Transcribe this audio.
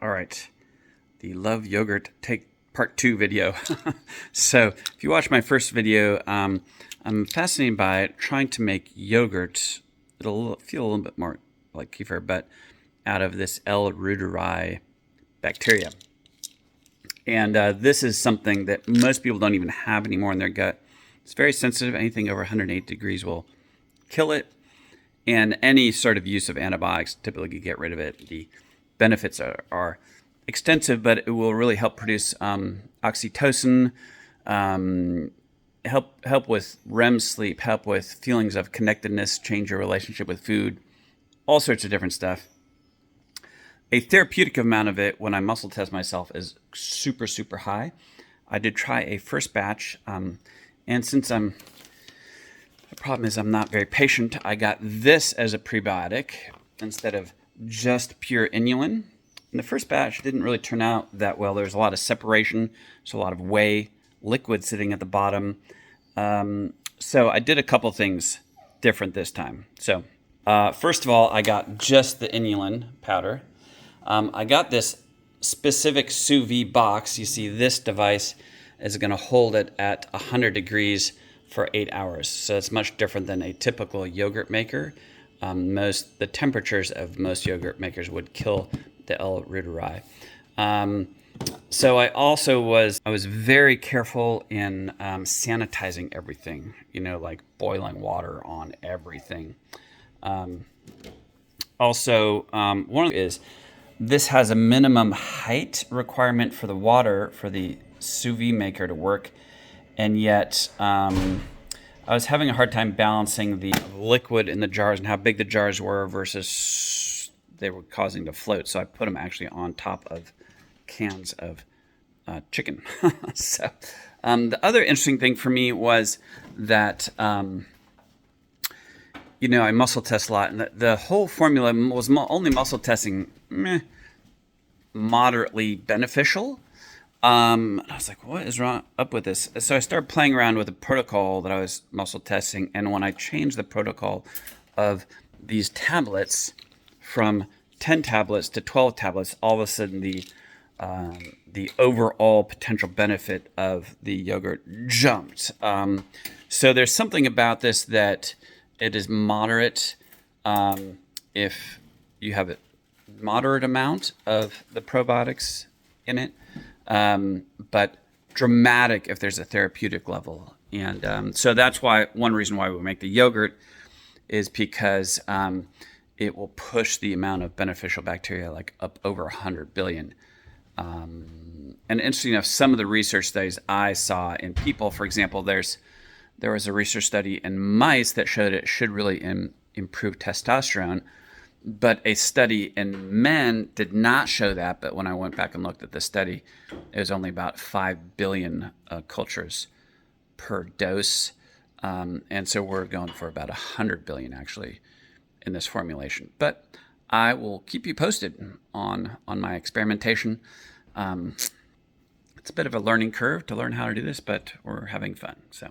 All right, the Love Yogurt Take Part 2 video. So if you watch my first video, I'm fascinated by trying to make yogurt. It'll feel a little bit more like kefir, but out of this L. reuteri bacteria. And this is something that most people don't even have anymore in their gut. It's very sensitive. Anything over 108 degrees will kill it. And any sort of use of antibiotics typically can get rid of it. The benefits are extensive, but it will really help produce oxytocin, help with REM sleep, help with feelings of connectedness, change your relationship with food, all sorts of different stuff. A therapeutic amount of it when I muscle test myself is super, super high. I did try a first batch, and since the problem is I'm not very patient, I got this as a prebiotic instead of just pure inulin. And the first batch didn't really turn out that well. There's a lot of separation, so a lot of whey liquid sitting at the bottom. So I did a couple things different this time. So first of all, I got just the inulin powder. I got this specific sous vide box. You see this device is going to hold it at 100 degrees for 8 hours. So it's much different than a typical yogurt maker. The temperatures of most yogurt makers would kill the L. reuteri. So I was very careful in sanitizing everything, like boiling water on everything. One of is this has a minimum height requirement for the water for the sous vide maker to work, and yet I was having a hard time balancing the liquid in the jars and how big the jars were versus they were causing to float. So I put them actually on top of cans of chicken. So the other interesting thing for me was that I muscle test a lot, and the whole formula was only muscle testing moderately beneficial. And I was like, what is wrong up with this? So I started playing around with the protocol that I was muscle testing, and when I changed the protocol of these tablets from 10 tablets to 12 tablets, all of a sudden the overall potential benefit of the yogurt jumped. So there's something about this that it is moderate if you have a moderate amount of the probiotics in it, but dramatic if there's a therapeutic level. And so that's one reason why we make the yogurt is because it will push the amount of beneficial bacteria like up over 100 billion. And interesting enough, some of the research studies I saw in people, for example, there was a research study in mice that showed it should really improve testosterone, but a study in men did not show that. But when I went back and looked at the study, it was only about 5 billion cultures per dose. And so we're going for about 100 billion actually in this formulation. But I will keep you posted on my experimentation. It's a bit of a learning curve to learn how to do this, but we're having fun. So.